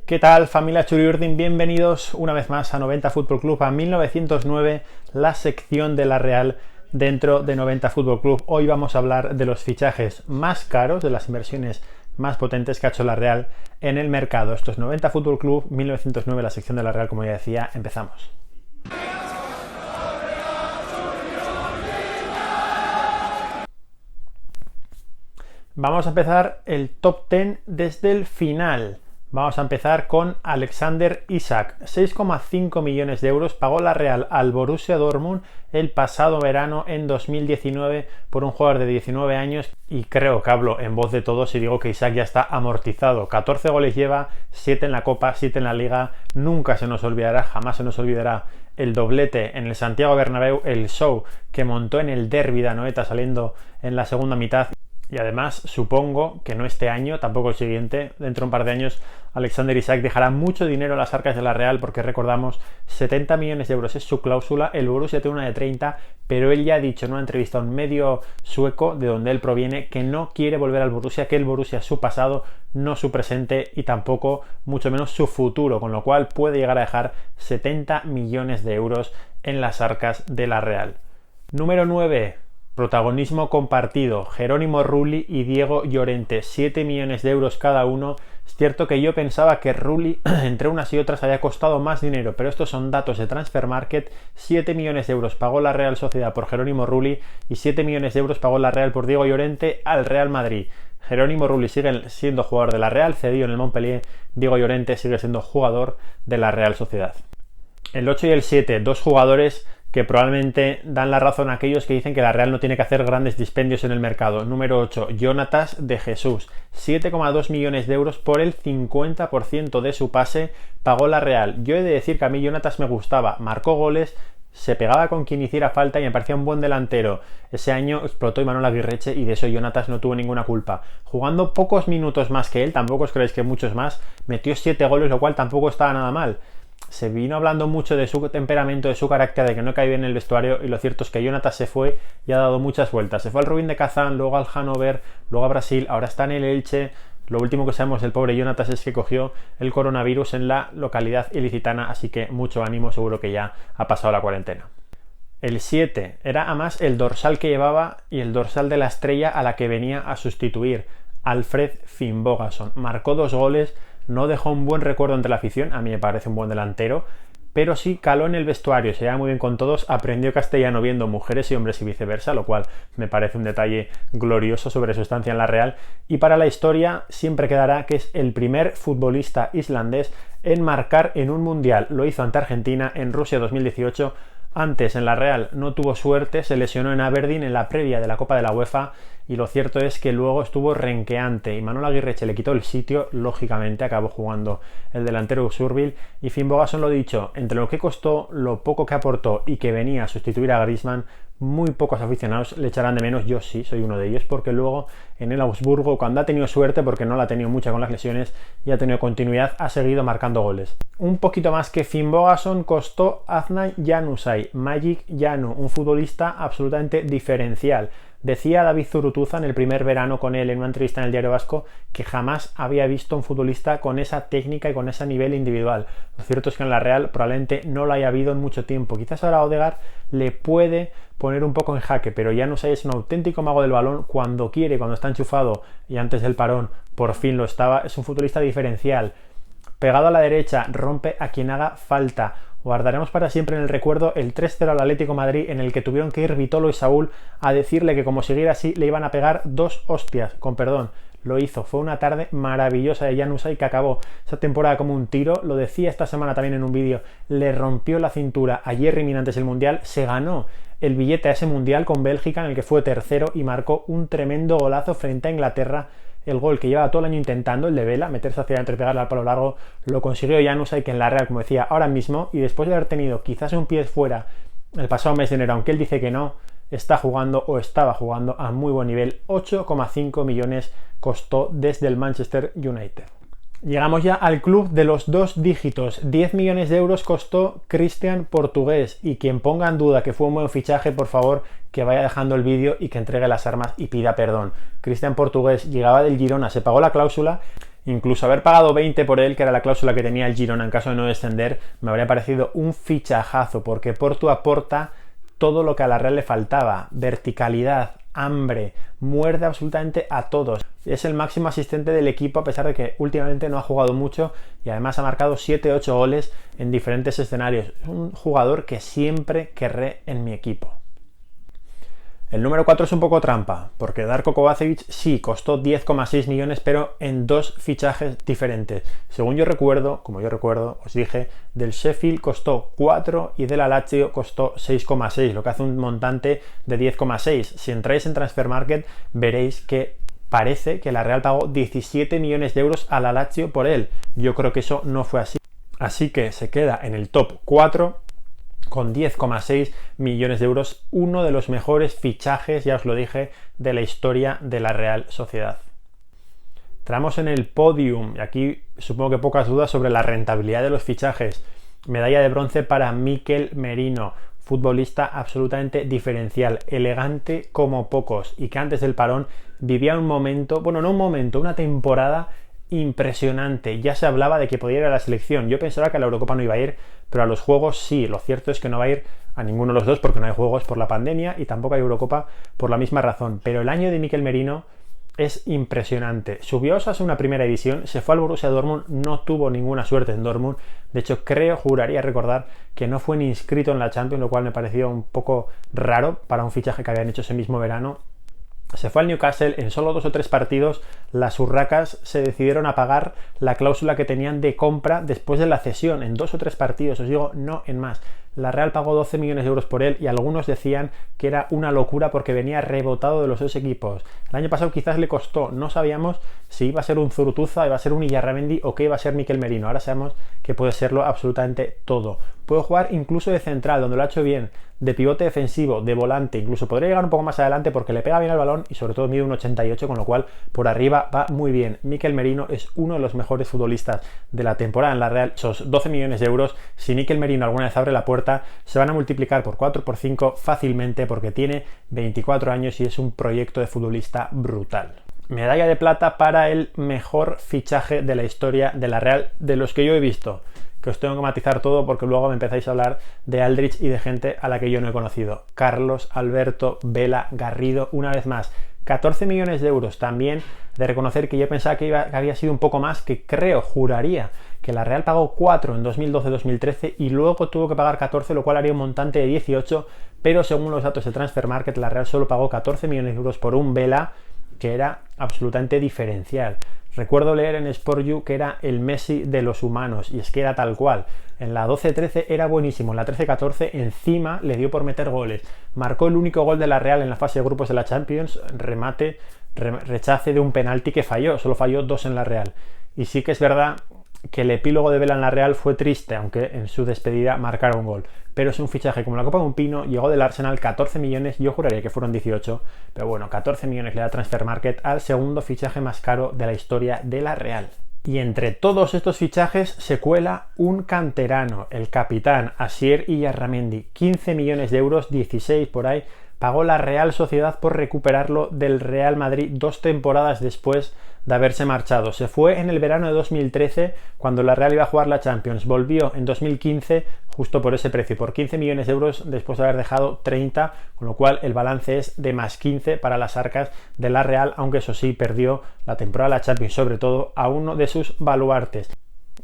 ¿Qué tal, familia Churiurdin? Bienvenidos una vez más a 90 Fútbol Club, a 1909, la sección de la Real dentro de 90 Fútbol Club. Hoy vamos a hablar de los fichajes más caros, de las inversiones más potentes que ha hecho la Real en el mercado. Esto es 90 Fútbol Club, 1909, la sección de la Real, como ya decía. Empezamos. Vamos a empezar el top 10 desde el final. Vamos a empezar con Alexander Isak. 6,5 millones de euros pagó la Real al Borussia Dortmund el pasado verano en 2019 por un jugador de 19 años, y creo que hablo en voz de todos si digo que Isak ya está amortizado. 14 goles lleva, 7 en la Copa, 7 en la Liga. Nunca se nos olvidará, jamás se nos olvidará el doblete en el Santiago Bernabéu, el show que montó en el derbi de Anoeta saliendo en la segunda mitad. Y además supongo que no este año, tampoco el siguiente, dentro de un par de años Alexander Isak dejará mucho dinero en las arcas de la Real, porque recordamos, 70 millones de euros es su cláusula, el Borussia tiene una de 30, pero él ya ha dicho en una entrevista a un medio sueco de donde él proviene que no quiere volver al Borussia, que el Borussia es su pasado, no su presente y tampoco, mucho menos, su futuro, con lo cual puede llegar a dejar 70 millones de euros en las arcas de la Real. Número 9. Protagonismo compartido, Jerónimo Rulli y Diego Llorente, 7 millones de euros cada uno. Es cierto que yo pensaba que Rulli entre unas y otras había costado más dinero, pero estos son datos de Transfermarkt. 7 millones de euros pagó la Real Sociedad por Jerónimo Rulli y 7 millones de euros pagó la Real por Diego Llorente al Real Madrid. Jerónimo Rulli sigue siendo jugador de la Real, cedido en el Montpellier. Diego Llorente sigue siendo jugador de la Real Sociedad. El 8 y el 7, dos jugadores que probablemente dan la razón a aquellos que dicen que la Real no tiene que hacer grandes dispendios en el mercado. Número 8, Jonatas de Jesús. 7,2 millones de euros por el 50% de su pase pagó la Real. Yo he de decir que a mí Jonatas me gustaba, marcó goles, se pegaba con quien hiciera falta y me parecía un buen delantero. Ese año explotó Imanol Aguirreche y de eso Jonatas no tuvo ninguna culpa. Jugando pocos minutos más que él, tampoco os creéis que muchos más, metió 7 goles, lo cual tampoco estaba nada mal. Se vino hablando mucho de su temperamento, de su carácter, de que no cae bien en el vestuario, y lo cierto es que Jonatas se fue y ha dado muchas vueltas. Se fue al Rubin de Kazán, luego al Hannover, luego a Brasil, ahora está en el Elche. Lo último que sabemos del pobre Jonatas es que cogió el coronavirus en la localidad ilicitana, así que mucho ánimo, seguro que ya ha pasado la cuarentena. El 7 era además el dorsal que llevaba y el dorsal de la estrella a la que venía a sustituir, Alfred Finnbogason. Marcó 2 goles, no dejó un buen recuerdo entre la afición, a mí me parece un buen delantero, pero sí caló en el vestuario, se lleva muy bien con todos, aprendió castellano viendo mujeres y hombres y viceversa, lo cual me parece un detalle glorioso sobre su estancia en la Real. Y para la historia siempre quedará que es el primer futbolista islandés en marcar en un mundial. Lo hizo ante Argentina en Rusia 2018. Antes en la Real no tuvo suerte, se lesionó en Aberdeen en la previa de la Copa de la UEFA, y lo cierto es que luego estuvo renqueante. Imanol Aguirreche le quitó el sitio, lógicamente acabó jugando el delantero Usurbil, y Finnbogason, lo dicho, entre lo que costó, lo poco que aportó y que venía a sustituir a Griezmann, muy pocos aficionados le echarán de menos. Yo sí soy uno de ellos, porque luego en el Augsburgo, cuando ha tenido suerte, porque no la ha tenido mucha con las lesiones y ha tenido continuidad, ha seguido marcando goles. Un poquito más que Finnbogason costó Adnan Januzaj, Magic Janu, un futbolista absolutamente diferencial. Decía David Zurutuza en el primer verano con él en una entrevista en el Diario Vasco que jamás había visto un futbolista con esa técnica y con ese nivel individual. Lo cierto es que en la Real probablemente no lo haya habido en mucho tiempo. Quizás ahora Odegaard le puede poner un poco en jaque, pero Januzaj es un auténtico mago del balón cuando quiere, cuando está enchufado, y antes del parón por fin lo estaba. Es un futbolista diferencial, pegado a la derecha, rompe a quien haga falta. Guardaremos para siempre en el recuerdo el 3-0 al Atlético de Madrid, en el que tuvieron que ir Vitolo y Saúl a decirle que como siguiera así le iban a pegar 2 hostias, con perdón. Lo hizo, fue una tarde maravillosa de Januzaj, que acabó esa temporada como un tiro. Lo decía esta semana también en un vídeo, le rompió la cintura a Yerry Mina antes del Mundial, se ganó el billete a ese Mundial con Bélgica, en el que fue tercero, y marcó un tremendo golazo frente a Inglaterra. El gol que llevaba todo el año intentando, el de Vela, meterse hacia adentro y pegarle al palo largo, lo consiguió Januzaj, que en la Real, como decía, ahora mismo, y después de haber tenido quizás un pie fuera el pasado mes de enero, aunque él dice que no, está jugando o estaba jugando a muy buen nivel. 8,5 millones costó desde el Manchester United. Llegamos ya al club de los 2 dígitos. 10 millones de euros costó Christian Portugués, y quien ponga en duda que fue un buen fichaje, por favor, que vaya dejando el vídeo y que entregue las armas y pida perdón. Christian Portugués llegaba del Girona, se pagó la cláusula Incluso haber pagado 20 por él, que era la cláusula que tenía el Girona en caso de no descender, me habría parecido un fichajazo, porque Portu aporta todo lo que a la Real le faltaba: verticalidad, hambre, muerde absolutamente a todos. Es el máximo asistente del equipo, a pesar de que últimamente no ha jugado mucho y además ha marcado 7-8 goles en diferentes escenarios. Es un jugador que siempre querré en mi equipo. El número 4 es un poco trampa, porque Darko Kovacevic sí costó 10,6 millones, pero en dos fichajes diferentes. Según yo recuerdo, os dije, del Sheffield costó 4 y del Lazio costó 6,6, lo que hace un montante de 10,6. Si entráis en Transfermarkt veréis que parece que la Real pagó 17 millones de euros a la Lazio por él. Yo creo que eso no fue así. Así que se queda en el top 4 con 10,6 millones de euros, uno de los mejores fichajes, ya os lo dije, de la historia de la Real Sociedad. Entramos en el podium y aquí supongo que pocas dudas sobre la rentabilidad de los fichajes. Medalla de bronce para Mikel Merino, futbolista absolutamente diferencial, elegante como pocos, y que antes del parón vivía un momento, bueno, no un momento, una temporada impresionante. Ya se hablaba de que podía ir a la selección. Yo pensaba que a la Eurocopa no iba a ir, pero a los Juegos sí. Lo cierto es que no va a ir a ninguno de los dos porque no hay Juegos por la pandemia y tampoco hay Eurocopa por la misma razón. Pero el año de Mikel Merino es impresionante. Subió a Osasuna primera división, se fue al Borussia Dortmund, no tuvo ninguna suerte en Dortmund. De hecho, juraría recordar que no fue ni inscrito en la Champions, lo cual me pareció un poco raro para un fichaje que habían hecho ese mismo verano. Se fue al Newcastle, en solo 2 o 3 partidos las urracas se decidieron a pagar la cláusula que tenían de compra después de la cesión. En 2 o 3 partidos, os digo, no en más. La Real pagó 12 millones de euros por él y algunos decían que era una locura porque venía rebotado de los dos equipos. El año pasado quizás le costó, no sabíamos si iba a ser un Zurutuza, iba a ser un Iyarramendi o qué iba a ser Mikel Merino. Ahora sabemos que puede serlo absolutamente todo. Puede jugar incluso de central, donde lo ha hecho bien, de pivote defensivo, de volante, incluso podría llegar un poco más adelante porque le pega bien al balón y sobre todo mide un 88, con lo cual por arriba va muy bien. Mikel Merino es uno de los mejores futbolistas de la temporada en la Real. Esos 12 millones de euros, si Mikel Merino alguna vez abre la puerta, se van a multiplicar por 4 por 5 fácilmente porque tiene 24 años y es un proyecto de futbolista brutal. Medalla de plata para el mejor fichaje de la historia de la Real, de los que yo he visto. Que os tengo que matizar todo porque luego me empezáis a hablar de Aldrich y de gente a la que yo no he conocido. Carlos Alberto Vela Garrido, una vez más, 14 millones de euros. También de reconocer que yo pensaba que había sido un poco más, que juraría que la Real pagó 4 en 2012-2013 y luego tuvo que pagar 14, lo cual haría un montante de 18, pero según los datos de Transfermarkt, la Real solo pagó 14 millones de euros por un Vela que era absolutamente diferencial. Recuerdo leer en Sport.U que era el Messi de los humanos, y es que era tal cual. En la 12-13 era buenísimo, en la 13-14 encima le dio por meter goles. Marcó el único gol de la Real en la fase de grupos de la Champions, rechace de un penalti que falló, solo falló 2 en la Real. Y sí que es verdad que el epílogo de Vela en la Real fue triste, aunque en su despedida marcaron un gol. Pero es un fichaje como la Copa de un Pino, llegó del Arsenal, 14 millones, yo juraría que fueron 18, pero bueno, 14 millones le da Transfermarkt al segundo fichaje más caro de la historia de la Real. Y entre todos estos fichajes se cuela un canterano, el capitán Asier Iyarramendi, 15 millones de euros, 16 por ahí, pagó la Real Sociedad por recuperarlo del Real Madrid 2 temporadas después de haberse marchado. Se fue en el verano de 2013 cuando la Real iba a jugar la Champions. Volvió en 2015 justo por ese precio, por 15 millones de euros después de haber dejado 30, con lo cual el balance es de más 15 para las arcas de la Real, aunque eso sí, perdió la temporada de la Champions, sobre todo a uno de sus baluartes.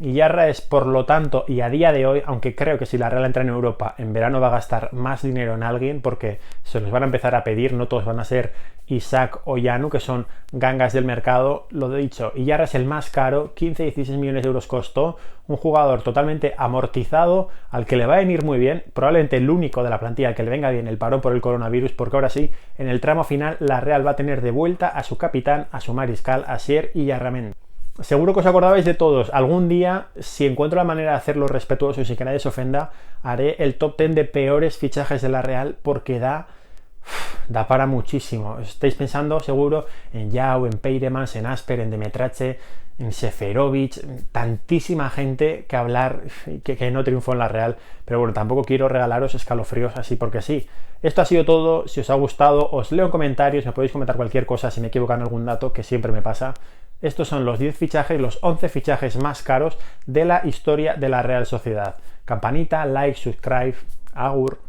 Iyarra es, por lo tanto, y a día de hoy, aunque creo que si la Real entra en Europa, en verano va a gastar más dinero en alguien porque se los van a empezar a pedir, no todos van a ser Isaac o Yanu, que son gangas del mercado. Lo he dicho, Iyarra es el más caro, 15-16 millones de euros costó, un jugador totalmente amortizado, al que le va a venir muy bien, probablemente el único de la plantilla al que le venga bien el parón por el coronavirus, porque ahora sí, en el tramo final, la Real va a tener de vuelta a su capitán, a su mariscal, Asier Iyarramendi. Seguro que os acordabais de todos. Algún día, si encuentro la manera de hacerlo respetuoso y sin que nadie se ofenda, haré el top 10 de peores fichajes de la Real porque da para muchísimo. Estáis pensando seguro en Yao, en Peiremans, en Asper, en Demetrache, en Seferovic, tantísima gente que hablar que no triunfó en la Real, pero bueno, tampoco quiero regalaros escalofríos así porque sí. Esto ha sido todo. Si os ha gustado, os leo en comentarios, me podéis comentar cualquier cosa si me equivoco en algún dato, que siempre me pasa. Estos son los 10 fichajes, los 11 fichajes más caros de la historia de la Real Sociedad. Campanita, like, subscribe, agur.